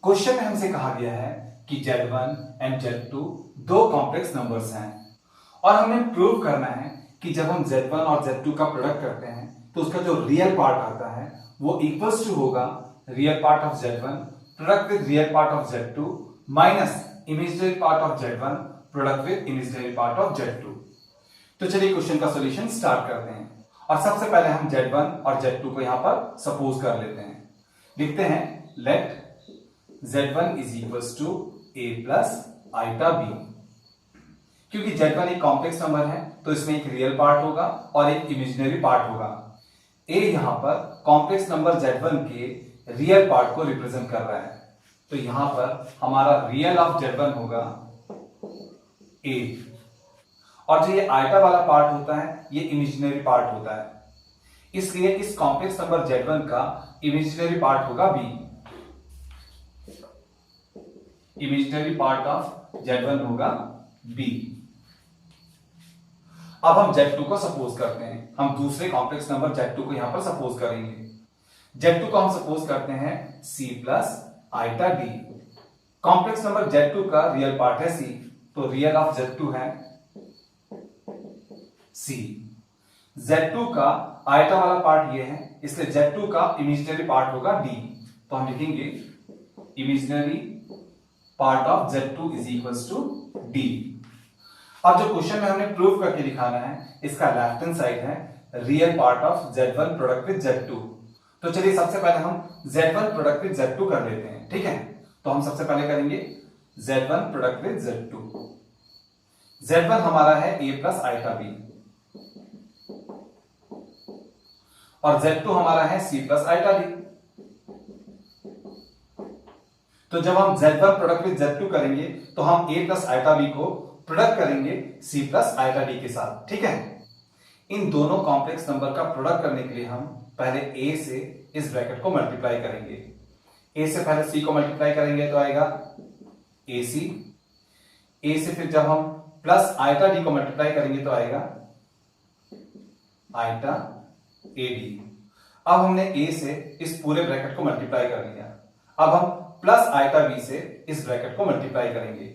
Question में हमसे कहा गया है कि Z1 एंड Z2 दो कॉम्प्लेक्स नंबर्स हैं और हमें प्रूव करना है कि जब हम Z1 और Z2 का प्रोडक्ट करते हैं तो उसका जो रियल पार्ट आता है वो इक्वल्स टू होगा real part of Z1 product with real part of Z2 minus imaginary part of Z1 product with imaginary part of Z2। तो चलिए क्वेश्चन का सॉल्यूशन स्टार्ट करते हैं और सबसे पहले हम Z1 और Z2 को यहां पर सपोज कर लेते हैं। लिखते हैं late Z1 is equals to a plus iota b। क्योंकि Z1 एक कॉम्प्लेक्स नंबर है तो इसमें एक रियल पार्ट होगा और एक इमेजिनरी पार्ट होगा। a यहां पर कॉम्प्लेक्स नंबर Z1 के रियल पार्ट को रिप्रेजेंट कर रहा है, तो यहां पर हमारा रियल ऑफ Z1 होगा a और जो ये आयता वाला पार्ट होता है ये इमेजिनरी पार्ट होता है, इसलिए इस कॉम्प्लेक्स नंबर Z1 का इमेजिनरी पार्ट होगा b। Imaginary part of Z1 होगा b। अब हम Z2 को सपोज करते हैं। हम दूसरे कॉम्प्लेक्स नंबर Z2 को यहां पर सपोज करेंगे। Z2 को हम सपोज करते हैं c plus iota d। Complex number Z2 का रियल पार्ट है c, तो रियल ऑफ Z2 है c। Z2 का आयता वाला पार्ट ये है, इसलिए Z2 का इमेजिनरी पार्ट होगा d, तो हम लिखेंगे imaginary part of Z2 is equals to d। अब जो क्वेश्चन में हमने प्रूव करके दिखाना है इसका लेफ्ट हैंड साइड है real part of Z1 product with Z2। तो चलिए सबसे पहले हम Z1 प्रोडक्ट विद Z2 कर लेते हैं, ठीक है। तो हम सबसे पहले करेंगे Z1 product with Z2। Z1 हमारा है a प्लस आइटा b और Z2 हमारा है c प्लस आइटा d। तो जब हम Z1 प्रोडक्ट विद Z2 करेंगे तो हम a प्लस आइटा b को प्रोडक्ट करेंगे c प्लस आइटा d के साथ, ठीक है। इन दोनों कॉम्प्लेक्स नंबर का प्रोडक्ट करने के लिए हम पहले a से इस ब्रैकेट को मल्टीप्लाई करेंगे। a से पहले c को मल्टीप्लाई करेंगे तो आएगा ac। a से फिर जब हम प्लस आइटा d को मल्टीप्लाई करेंगे तो आएगा आइटा ad। अब हमने a से इस पूरे ब्रैकेट को मल्टीप्लाई कर लिया। अब हम प्लस आइटा b से इस ब्रैकेट को मल्टीप्लाई करेंगे,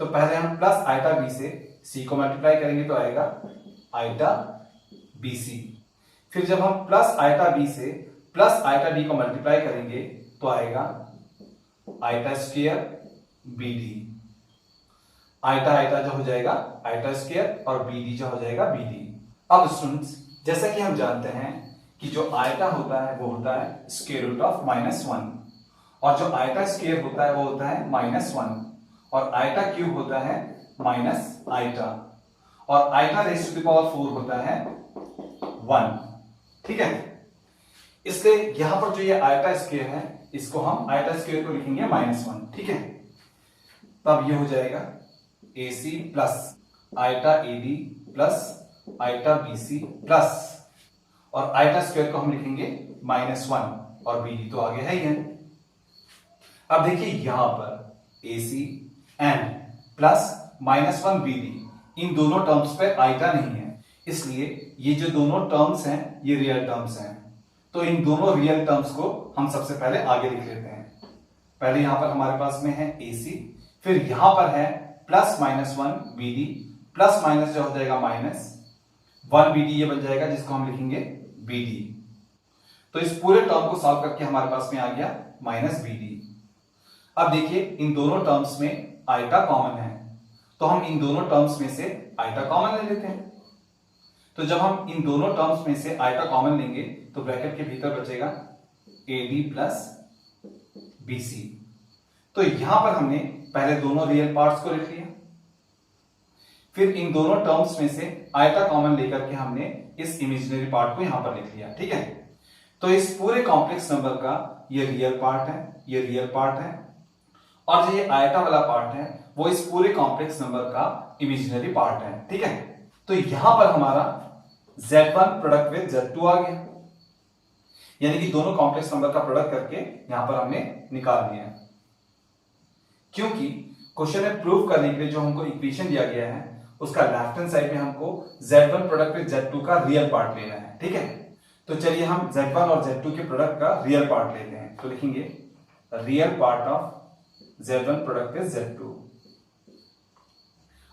तो पहले हम प्लस आइटा b से c को मल्टीप्लाई करेंगे तो आएगा आइटा bc। फिर जब हम प्लस आइटा b से प्लस आइटा d को मल्टीप्लाई करेंगे तो आएगा iota square bd। Iota iota जो हो जाएगा आइटा स्क्वायर और bd जो हो जाएगा bd। अब स्टूडेंट्स जैसा कि हम जानते हैं कि जो आइटा होता है वो होता है स्क्वायर रूट ऑफ -1 और जो आइटा स्क्वायर होता है वो होता है -1 और आइटा क्यूब होता है माइनस आइटा और iota raise to the power 4 होता है 1, ठीक है। इसलिए यहां पर जो ये आइटा स्क्वायर है इसको हम आइटा स्क्वायर को लिखेंगे -1, ठीक है। तब ये हो जाएगा AC plus iota AD plus iota BC plus और आइटा स्क्वायर को हम लिखेंगे -1 और BD तो आगे है ही है। अब देखिए यहां पर AC एंड प्लस -1 BD इन दोनों टर्म्स पे आइटा नहीं है, इसलिए ये जो दोनों टर्म्स हैं ये रियल टर्म्स हैं। तो इन दोनों रियल टर्म्स को हम सबसे पहले आगे लिख लेते हैं। पहले यहां पर हमारे पास में है AC, फिर यहां पर है प्लस -1 BD प्लस माइनस जो हो जाएगा -1 BD ये बन जाएगा जिसको हम लिखेंगे BD। तो इस पूरे टर्म को सॉल्व करके हमारे पास में आ गया -BD। अब देखिए इन दोनों टर्म्स में आइटा कॉमन है, तो हम इन दोनों टर्म्स में से आइटा कॉमन ले लेते हैं। तो जब हम इन दोनों टर्म्स में से आइटा कॉमन लेंगे तो ब्रैकेट के भीतर बचेगा AD प्लस BC। तो यहां पर हमने पहले दोनों रियल पार्ट्स को लिख लिया, फिर इन दोनों टर्म्स में से आइटा कॉमन लेकर के हमने इस इमेजिनरी पार्ट को यहां पर लिख लिया, ठीक है। तो इस पूरे कॉम्प्लेक्स नंबर का ये रियल पार्ट है, ये रियल पार्ट है और जो ये आयता वाला पार्ट है वो इस पूरे कॉम्प्लेक्स नंबर का इमेजिनरी पार्ट है, ठीक है। तो यहां पर हमारा Z1 प्रोडक्ट विद Z2 आ गया, यानी कि दोनों कॉम्प्लेक्स नंबर का प्रोडक्ट करके यहां पर हमने निकाल दिया। क्योंकि क्वेश्चन में प्रूव करने के लिए जो हमको इक्वेशन दिया गया है उसका लेफ्ट हैंड साइड में हमको Z1 प्रोडक्ट विद Z2 का रियल पार्ट लेना है, ठीक है। तो चलिए हम Z1 और Z2 के प्रोडक्ट का रियल पार्ट लेते हैं। तो लिखेंगे real part of Z1 product with Z2,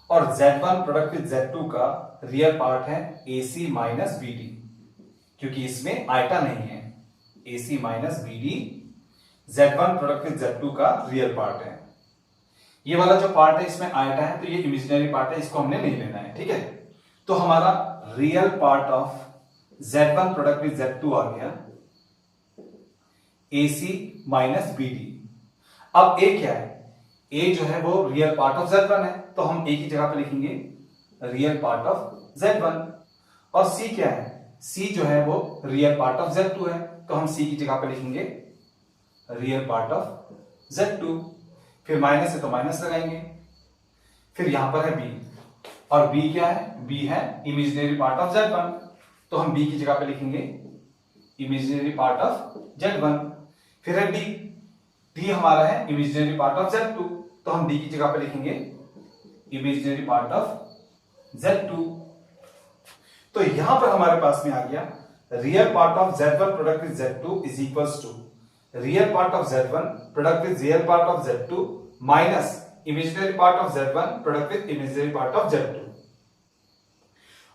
और Z1 प्रोडक्ट विद Z2 का रियल पार्ट है AC माइनस BD, क्योंकि इसमें आइटा नहीं है। AC minus BD Z1 product with Z2 का रियल पार्ट है। ये वाला जो पार्ट है इसमें आइटा है, तो ये इमेजिनरी पार्ट है, इसको हमने नहीं लेना है, ठीक है। तो हमारा real part of Z1 product with Z2 आ गया AC माइनस BD। अब A क्या है? A जो है वो रियल पार्ट ऑफ Z1 है, तो हम A की जगह पे लिखेंगे रियल पार्ट ऑफ Z1। और C क्या है? C जो है वो रियल पार्ट ऑफ Z2 है, तो हम C की जगह पे लिखेंगे रियल पार्ट ऑफ Z2। फिर माइनस है तो माइनस लगाएंगे। फिर यहां पर है B, और B क्या है? B है इमेजिनरी पार्ट ऑफ Z1, तो हम B की जगह पे लिखेंगे इमेजिनरी पार्ट ऑफ Z1। फिर है D, D हमारा है इमेजिनरी पार्ट ऑफ Z2, तो हम D की जगह पे लिखेंगे इमेजिनरी पार्ट ऑफ Z2। तो यहां पर हमारे पास में आ गया real part of Z1 product with Z2 is equals to real part of Z1 product with real part of Z2 minus imaginary part of Z1 product with imaginary part of Z2।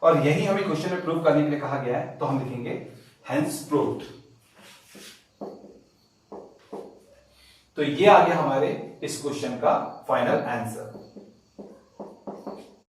और यही हमें question में prove करने के लिए कहा गया है, तो हम लिखेंगे हेंस प्रूव्ड। तो ये आ गया हमारे इस क्वेश्चन का फाइनल आंसर।